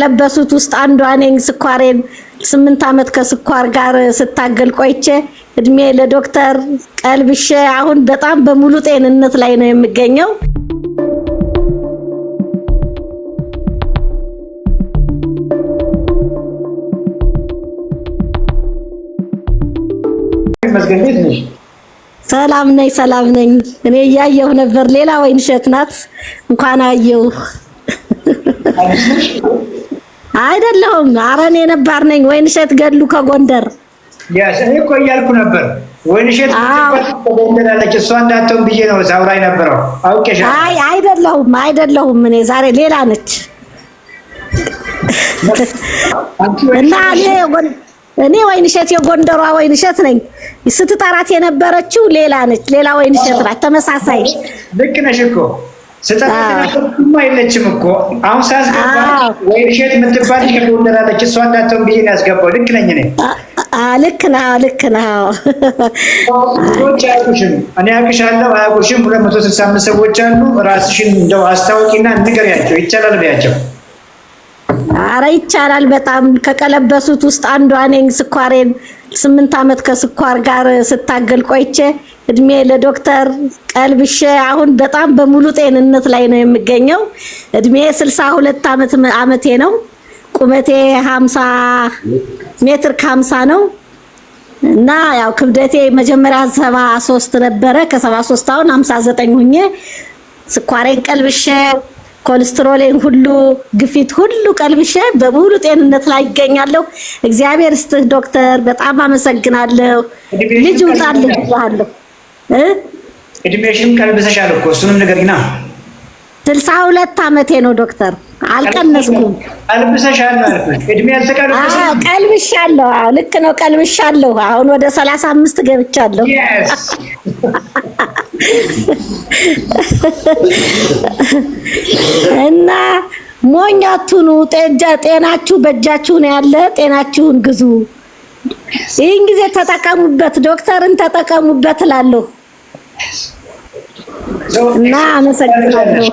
ለበሱት ውስጥ አንዷ ነኝ። ስኳሬን 8 አመት ከስኳር ጋር ስታገል ቆይቼ እድሜ ለዶክተር ቀልብሼ አሁን በጣም በሙሉ ጤንነት ላይ ነው የሚገኘው። ሰላም ነኝ። እኔ ያየሁ ነበር ሌላ ወይንሸት ናት እንኳን አየሁ። አይደለሁም አረኔ ነበር ነኝ ወይንሸት ገድሉ ከጎንደር እኔ እኮ እያልኩ ነበር ወይንሸት ተቆንደላለች እሷ እንዳትሆን ብዬ ነው ሳውራይ ነበረው አውቄሻ። አይደለሁም እኔ ዛሬ ሌላ ነች እና እኔ ወይንሸት የጎንደሯ ወይንሸት ነኝ። ስትጠራት የነበረችው ሌላ ነች፣ ሌላ ወይንሸት ናት። ተመሳሳይ ልክ ነሽ እኮ ስትጠራት የለችም እኮ አሁን ሳስገባ ወይንሸት የምትባል ከጎንደር አለች እሷ እንዳትሆን ብዬ ነው ያስገባው። ልክ ነኝ እኔ? ልክ ነህ። ሰዎች አያውቁሽም፣ እኔ አውቅሻለሁ። አያውቁሽም 265 ሰዎች አሉ። ራስሽን እንደው አስታውቂና ንገሪያቸው። ይቻላል ቢያቸው። አረ ይቻላል በጣም ከቀለበሱት ውስጥ አንዷ ነኝ። ስኳሬን 8 አመት ከስኳር ጋር ስታገል ቆይቼ እድሜ ለዶክተር ቀልብሼ አሁን በጣም በሙሉ ጤንነት ላይ ነው የሚገኘው። እድሜ 62 አመቴ ነው። ቁመቴ 50 ሜትር ከ50 ነው እና ያው ክብደቴ መጀመሪያ 73 ነበረ። ከ73 አሁን 59 ሆኜ ስኳሬን ቀልብሼ ኮሌስትሮሌን ሁሉ ግፊት ሁሉ ቀልብሼ በሙሉ ጤንነት ላይ ይገኛለሁ። እግዚአብሔር ይስጥህ ዶክተር፣ በጣም አመሰግናለሁ። ልጅ ውጣልኝ ብያለሁ። እድሜሽን ቀልብሰሻል እኮ እሱንም ንገሪና። 62 አመቴ ነው ዶክተር፣ አልቀነስኩም። ቀልብሰሻል አልኩሽ። እድሜ ያልተቀልብሰ ቀልብሻለሁ። ልክ ነው ቀልብሻለሁ። አሁን ወደ 35 ገብቻለሁ። እና ሞኛቱኑ ጤናችሁ በእጃችሁ ነው ያለ። ጤናችሁን ግዙ። ይህን ጊዜ ተጠቀሙበት፣ ዶክተርን ተጠቀሙበት እላለሁ እና አመሰግናለሁ።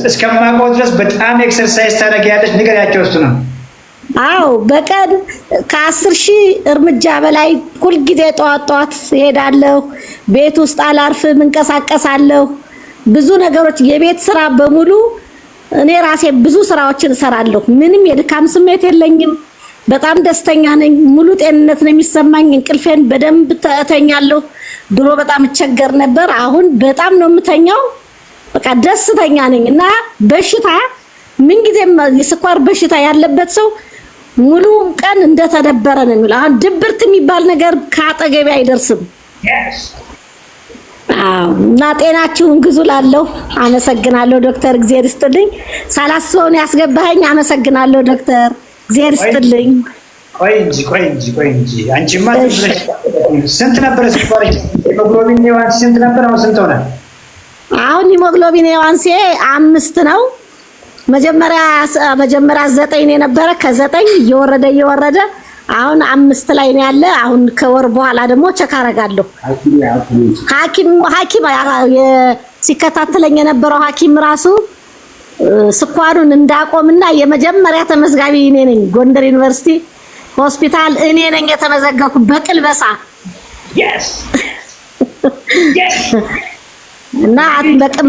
እስከማውቀው ድረስ በጣም ኤክሰርሳይዝ ታደርጊያለሽ። ንገሪያቸው እሱ ነው። አዎ በቀን ከ10,000 እርምጃ በላይ ሁል ጊዜ ጠዋት እሄዳለሁ። ቤት ውስጥ አላርፍም፣ እንቀሳቀሳለሁ። ብዙ ነገሮች የቤት ስራ በሙሉ እኔ ራሴ ብዙ ስራዎችን እሰራለሁ። ምንም የድካም ስሜት የለኝም። በጣም ደስተኛ ነኝ። ሙሉ ጤንነት ነው የሚሰማኝ። እንቅልፌን በደንብ ተተኛለሁ። ድሮ በጣም እቸገር ነበር። አሁን በጣም ነው የምተኛው። በቃ ደስተኛ ነኝ እና በሽታ ምን ጊዜም የስኳር በሽታ ያለበት ሰው ሙሉ ቀን እንደተደበረ ነው የሚለው። አሁን ድብርት የሚባል ነገር ከአጠገቤ አይደርስም። እና ጤናችሁን ግዙ ላለው አመሰግናለሁ ዶክተር። እግዚአብሔር ይስጥልኝ። ሳላስበው ነው ያስገባኸኝ። አመሰግናለሁ ዶክተር። እግዚአብሔር ይስጥልኝ። ቆይ እንጂ አንቺማ ስንት ነበር ስኳርሽ? ሂሞግሎቢን ኤዋንሲ ስንት ነበር? አሁን ስንት ሆነ? አሁን ሂሞግሎቢን ኤዋንሲ 5 ነው። መጀመሪያ 9 ነው የነበረ። ከ9 እየወረደ አሁን 5 ላይ ነው ያለ። አሁን ከወር በኋላ ደግሞ ቼክ አደርጋለሁ። ሐኪም ሲከታተለኝ የነበረው ሐኪም ራሱ ስኳሩን እንዳቆምና የመጀመሪያ ተመዝጋቢ እኔ ነኝ። ጎንደር ዩኒቨርሲቲ ሆስፒታል እኔ ነኝ የተመዘገብኩ በቅልበሳ እና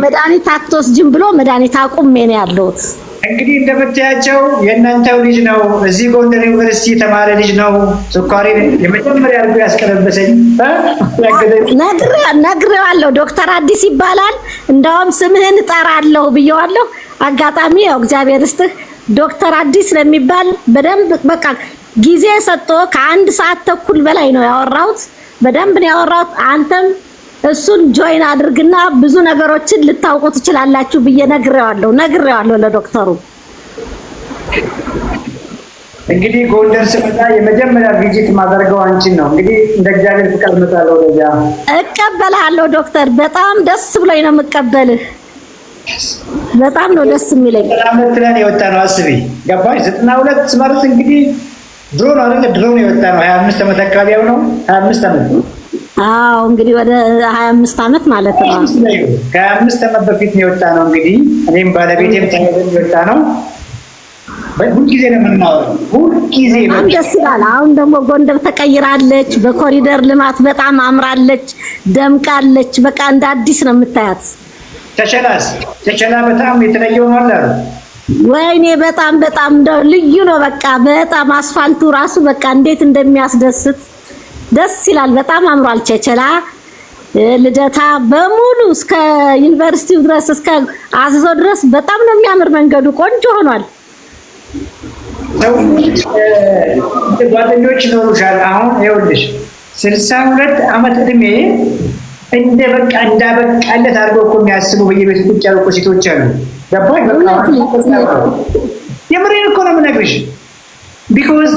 መድኃኒት አትወስጂም ብሎ መድኃኒት አቁሜ ነው ያለሁት። እንግዲህ እንደምታያቸው የእናንተው ልጅ ነው። እዚህ ጎንደር ዩኒቨርሲቲ የተማረ ልጅ ነው። ስኳሬን የመጀመሪያ አድርጎ ያስቀለበሰኝ ነግሬዋለሁ። ዶክተር አዲስ ይባላል። እንደውም ስምህን እጠራለሁ ብየዋለሁ። አጋጣሚ ያው እግዚአብሔር ይስጥህ ዶክተር አዲስ ለሚባል በደንብ በቃ ጊዜ ሰጥቶ ከ1 ሰዓት ተኩል በላይ ነው ያወራሁት። በደንብ ነው ያወራሁት። አንተም እሱን ጆይን አድርግና ብዙ ነገሮችን ልታውቁ ትችላላችሁ ብዬ ነግሬዋለሁ ለዶክተሩ። እንግዲህ ጎንደር ስመጣ የመጀመሪያ ቪዚት ማድረገው አንቺን ነው። እንግዲህ እንደ እግዚአብሔር ፍቃድ መጣለው ወደዚያ እቀበልሃለሁ ዶክተር። በጣም ደስ ብሎኝ ነው የምቀበልህ። በጣም ነው ደስ የሚለኝ። አመት ላይ የወጣ ነው አስቢ። ገባሽ? 92 ማለት እንግዲህ ድሮ ነው አይደል? ድሮ ነው የወጣ ነው። 25 አመት አካባቢ ነው። 25 አመት አዎ እንግዲህ ወደ 25 አመት ማለት ነው። ከ25 አመት በፊት ነው የወጣ ነው። እንግዲህ እኔም ባለቤቴም ተያይዘን የወጣ ነው። ሁልጊዜ ነው የምናወራው፣ ሁልጊዜ በጣም ደስ ይላል። አሁን ደግሞ ጎንደር ተቀይራለች፣ በኮሪደር ልማት በጣም አምራለች፣ ደምቃለች። በቃ እንደ አዲስ ነው የምታያት። ተቸላ በጣም የተለየው ነው አለ። ወይኔ በጣም እንደው ልዩ ነው። በቃ በጣም አስፋልቱ ራሱ በቃ እንዴት እንደሚያስደስት ደስ ይላል። በጣም አምሯል። ቸቸላ ልደታ በሙሉ እስከ ዩኒቨርሲቲው ድረስ እስከ አዘዞ ድረስ በጣም ነው የሚያምር። መንገዱ ቆንጆ ሆኗል። ጓደኞች ይኖሩሻል። አሁን ይኸውልሽ 62 ዓመት እድሜ እንደ በቃ እንዳበቃለት አድርገው እኮ የሚያስቡ በየቤቱ ቁጭ ያሉ ሴቶች አሉ። ገባሽ? የምሬን እኮ ነው የምነግርሽ። ቢኮዝ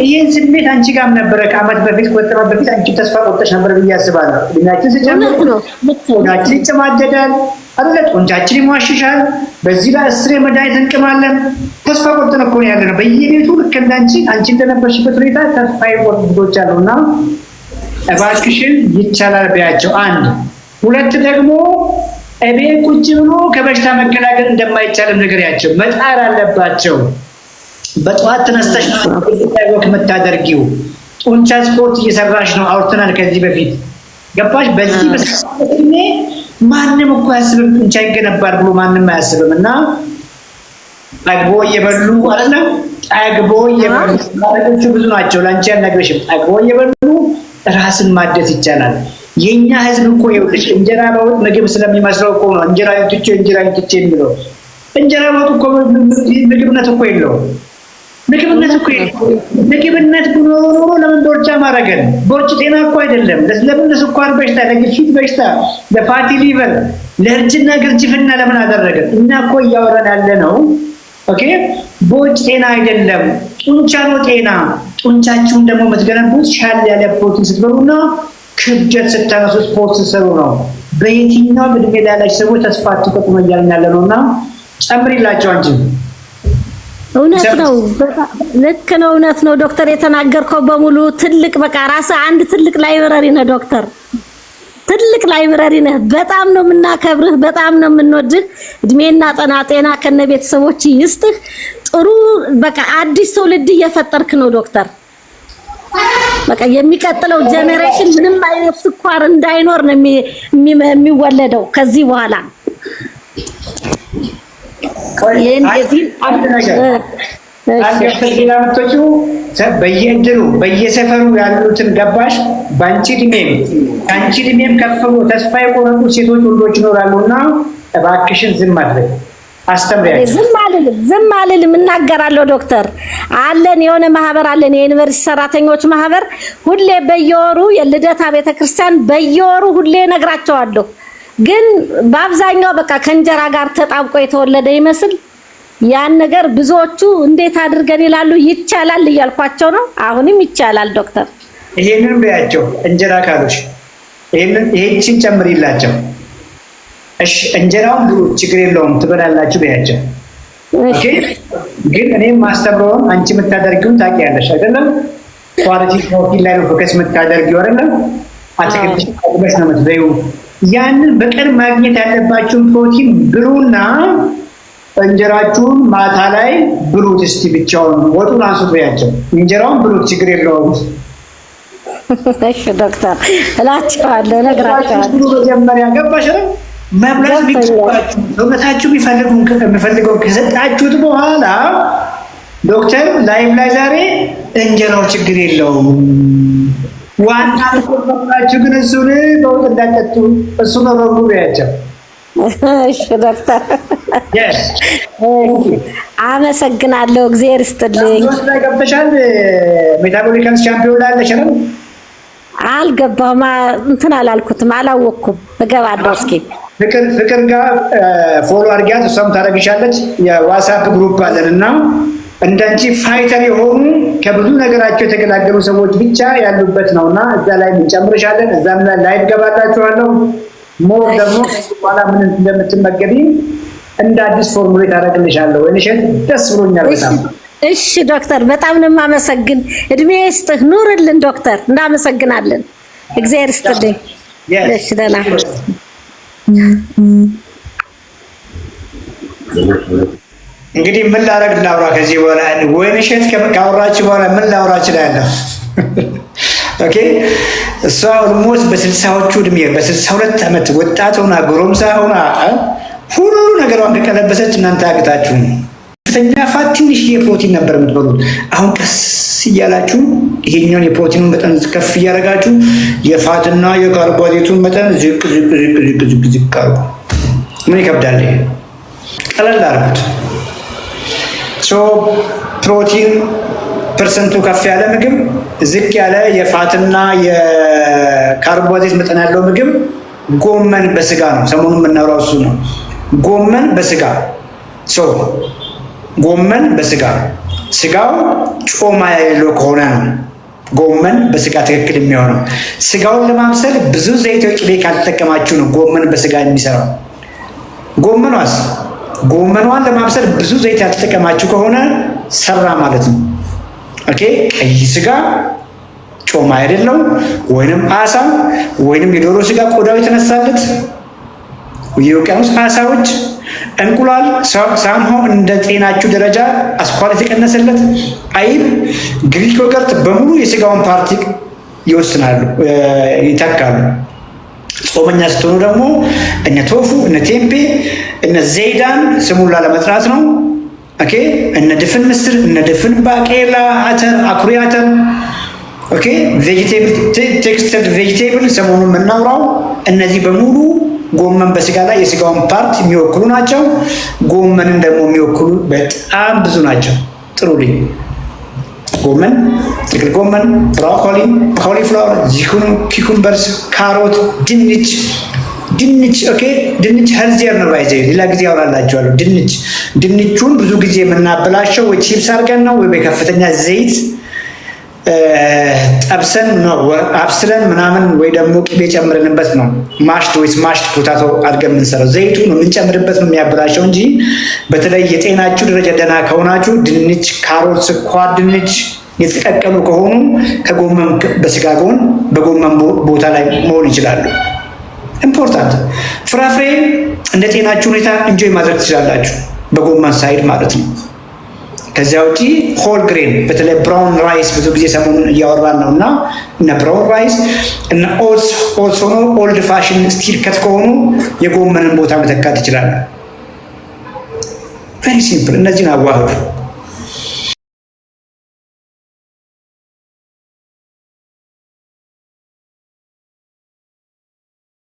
ይህን ስሜት አንቺ ጋርም ነበረ ከዓመት በፊት ከወጣ በፊት አንቺ ተስፋ ቆርጠሽ ነበር ብዬ አስባለሁ። እድሜያችን ሲጨምር ሆዳችን ይጨማደዳል አይደለ? ጡንቻችን ይሟሽሻል። በዚህ ላይ 10 መድኃኒት እንቅማለን። ተስፋ ቆርጠን እኮ ያለ ነው በየቤቱ። ልክ እንዳንቺ አንቺ እንደነበርሽበት ሁኔታ ተስፋ የቆረጡ ልጆች አሉና እባክሽን ይቻላል ቢያቸው። አንድ ሁለት ደግሞ እቤት ቁጭ ብሎ ከበሽታ መከላከል እንደማይቻልም ንገሪያቸው። መጣር አለባቸው። በጠዋት ተነስተሽ ወክ የምታደርጊው ጡንቻ ስፖርት እየሰራሽ ነው። አውርተናል ከዚህ በፊት ገባሽ? በዚህ በስሜ ማንም እኮ አያስብም ጡንቻ ይገነባል ብሎ ማንም አያስብም። እና ጠግቦ እየበሉ አይደለም፣ ጠግቦ እየበሉ ማለቶቹ ብዙ ናቸው። ላንቺ ያልነግርሽም ጠግቦ እየበሉ ራስን ማደስ ይቻላል። የኛ ህዝብ እኮ ይኸውልሽ እንጀራ በወጥ ምግብ ስለሚመስለው እኮ ነው እንጀራ ይትቼ የሚለው። እንጀራ በወጥ እኮ ምግብነት እኮ የለውም። ምግብነት ቢኖር ኖሮ ለምን ቦርጫ ማረገን? ቦርጭ ጤና እኮ አይደለም። ለምን ለስኳር በሽታ፣ ለግፊት በሽታ፣ ለፋቲ ሊቨር፣ ለእርጅና ግርጅፍና ለምን አደረገን? እኛ እኮ እያወራን ያለ ነው ኦኬ። ቦርጭ ጤና አይደለም፣ ጡንቻ ነው ጤና። ጡንቻችሁን ደግሞ የምትገነቡት ሻል ያለ ፕሮቲን ስትበሉና ክብደት ስታነሱ ስፖርት ስትሰሩ ነው። በየትኛውም እድሜ ላይ ያላችሁ ሰዎች ተስፋ አትቁረጡ ነው እያልን ያለ ነውና ጨምሪላቸው አንቺ። እውነት ነው፣ ልክ ነው፣ እውነት ነው ዶክተር የተናገርከው በሙሉ። ትልቅ በቃ ራስህ አንድ ትልቅ ላይብረሪ ነህ ዶክተር፣ ትልቅ ላይብረሪ ነህ። በጣም ነው የምናከብርህ፣ በጣም ነው የምንወድህ። እድሜና ጤና ከነ ቤተሰቦች ይስጥህ። ጥሩ በቃ አዲስ ትውልድ እየፈጠርክ ነው ዶክተር። በቃ የሚቀጥለው ጄኔሬሽን ምንም አይነት ስኳር እንዳይኖር ነው የሚወለደው ከዚህ በኋላ። በየእድሩ በየሰፈሩ ያሉትን ገባሽ? በአንቺ እድሜም ከፍ ብሎ ተስፋ የቆረጡ ሴቶች ወንዶች ይኖራሉና እባክሽን ዝም አትበይ፣ አስተምሪያቸው። ዝም አልልም፣ እናገራለሁ ዶክተር። አለን የሆነ ማህበር አለን፣ የዩኒቨርሲቲ ሰራተኞች ማህበር። ሁሌ በየወሩ የልደታ ቤተክርስቲያን በየወሩ ሁሌ ነግራቸዋለሁ። ግን በአብዛኛው በቃ ከእንጀራ ጋር ተጣብቆ የተወለደ ይመስል ያን ነገር ብዙዎቹ እንዴት አድርገን ይላሉ። ይቻላል እያልኳቸው ነው። አሁንም ይቻላል ዶክተር። ይሄንን በያቸው እንጀራ ካሉሽ ይሄችን ጨምሪላቸው። እሺ እንጀራውን ብሉ፣ ችግር የለውም ትበላላችሁ በያቸው። ኦኬ። ግን እኔም ማስተምረውን አንቺ የምታደርጊውን ታውቂያለሽ አይደለም? ኳሊቲ ፕሮቲን ላይ ነው ፎከስ የምታደርጊው አይደለም? አትክልት ቀድመሽ ነው የምትበይው። ያንን በቀን ማግኘት ያለባችሁን ፕሮቲን ብሉና እንጀራችሁን ማታ ላይ ብሉት። እስቲ ብቻውን ወጡን አንሱት በያቸው። እንጀራውን ብሉት፣ ችግር የለውም። እሺ ዶክተር እላቸዋለሁ፣ እነግራቸዋለሁ። መጀመሪያ ገባሽ ነው መብላት ቢቀባችሁ ሰውነታችሁ የሚፈልገው ከሰጣችሁት በኋላ ዶክተር ላይቭ ላይ ዛሬ እንጀራው ችግር የለውም ዋና ተቆጣጣችሁ ግን እሱን በውጥ እንዳጠጡ እሱ ነው ረጉ በያቸው። እሺ ዶክተር አመሰግናለሁ፣ እግዚአብሔር ይስጥልኝ። ገብተሻል? ሜታቦሊካል ቻምፒዮን ላይ አለሽ ነው? አልገባሁም፣ እንትን አላልኩትም፣ አላወቅኩም። እገባለሁ። እስኪ ፍቅር ጋር ፎሎ አድርጊያት፣ እሷም ታደርግሻለች። የዋትስአፕ ግሩፕ አለንና እንዳንቺ ፋይተር የሆኑ ከብዙ ነገራቸው የተገላገሉ ሰዎች ብቻ ያሉበት ነውና እዛ ላይ እንጨምርሻለን። እዛም ላይ ላይቭ ገባላችኋለሁ። ሞር ደግሞ በኋላ ምን እንደምትመገቢ እንደ አዲስ ፎርሙሌት አደርግልሻለሁ። እሺ፣ ደስ ብሎኛል በጣም። እሺ ዶክተር በጣም ነው የማመሰግን። እድሜ ይስጥህ፣ ኑርልን ዶክተር። እናመሰግናለን። እግዚአብሔር ይስጥልኝ። እሺ ደህና እንግዲህ ምን ላውራ ከዚህ በኋላ ወይንሸት ካወራች በኋላ ምን ላውራ እችላለሁ? ኦኬ እሷ ኦልሞስት በ60ዎቹ እድሜ በ62 ዓመት ወጣት ሆና ጎረምሳ ሆና ሁሉ ነገሯን ከቀለበሰች እናንተ አቅታችሁ ከፍተኛ ፋት ትንሽ የፕሮቲን ነበር የምትበሉት። አሁን ቀስ እያላችሁ ይሄኛውን የፕሮቲኑን መጠን ከፍ እያደረጋችሁ የፋትና የካርቦሃይድሬቱን መጠን ዝቅ አድርጉ። ምን ይከብዳል? ቀለል አድርጉት። ፕሮቲን ፐርሰንቱ ከፍ ያለ ምግብ፣ ዝቅ ያለ የፋትና የካርቦሃይድሬት መጠን ያለው ምግብ ጎመን በስጋ ነው። ሰሞኑን የምናወራው እሱ ነው። ጎመን በስጋ ጎመን በስጋ ስጋው ጮማ ያለው ከሆነ ነው ጎመን በስጋ ትክክል የሚሆነው። ስጋውን ለማብሰል ብዙ ዘይት ወይ ቅቤ ካልተጠቀማችሁ ነው ጎመን በስጋ የሚሰራው። ጎመኗን ለማብሰል ብዙ ዘይት ያልተጠቀማችሁ ከሆነ ሰራ ማለት ነው። ኦኬ ቀይ ስጋ ጮማ አይደለም፣ ወይንም አሳ ወይንም የዶሮ ስጋ ቆዳው የተነሳለት የውቅያኖስ አሳዎች፣ እንቁላል ሳምሆ እንደ ጤናችሁ ደረጃ አስኳል የተቀነሰለት አይብ፣ ግሪክ ዮገርት በሙሉ የስጋውን ፓርቲ ይወስናሉ፣ ይተካሉ። ጾመኛ ስትሆኑ ደግሞ እነ ቶፉ፣ እነ ቴምፔ፣ እነ ዘይዳን ስሙን ላለመጥራት ነው። ኦኬ እነ ድፍን ምስር፣ እነ ድፍን ባቄላ፣ አተር፣ አኩሪ አተር፣ ኦኬ ቬጂቴብል ቴክስቸርድ ቬጂቴብል ሰሞኑን የምናውራው እነዚህ በሙሉ ጎመን በስጋ ላይ የስጋውን ፓርት የሚወክሉ ናቸው። ጎመንን ደግሞ የሚወክሉ በጣም ብዙ ናቸው። ጥሩልኝ። ጎመን፣ ጥቅል ጎመን፣ ብሮኮሊ፣ ኮሊፍላወር፣ ዚኩኒ፣ ኪኩምበርስ፣ ካሮት፣ ድንች ኦኬ ድንች ሄልዚየር ነው። ባይዘ ሌላ ጊዜ ያወራላችኋለሁ። ድንቹን ብዙ ጊዜ የምናበላሸው ወይ ቺፕስ አድርገን ነው ወይ በከፍተኛ ዘይት ጠብሰን ነው አብስለን ምናምን ወይ ደግሞ ቅቤ ጨምረንበት ነው ማሽድ ፖታቶ አድርገን የምንሰራው። ዘይቱ ነው የምንጨምርበት ነው የሚያበላሸው እንጂ በተለይ የጤናችሁ ደረጃ ደህና ከሆናችሁ ድንች፣ ካሮት፣ ስኳር ድንች የተቀቀሉ ከሆኑ ከጎመን በስጋ ጎን በጎመን ቦታ ላይ መሆን ይችላሉ። ኢምፖርታንት ፍራፍሬ እንደ ጤናችሁ ሁኔታ እንጆይ ማድረግ ትችላላችሁ በጎመን ሳይድ ማለት ነው። ከዚያ ውጪ ሆል ግሬን በተለይ ብራውን ራይስ ብዙ ጊዜ ሰሞኑን እያወራን ነው እና እነ ብራውን ራይስ እነ ኦትስ ሆኖ ኦልድ ፋሽን ስቲል ከት ከሆኑ የጎመንን ቦታ መተካት ይችላል። ቬሪ ሲምፕል። እነዚህን አዋህዱ።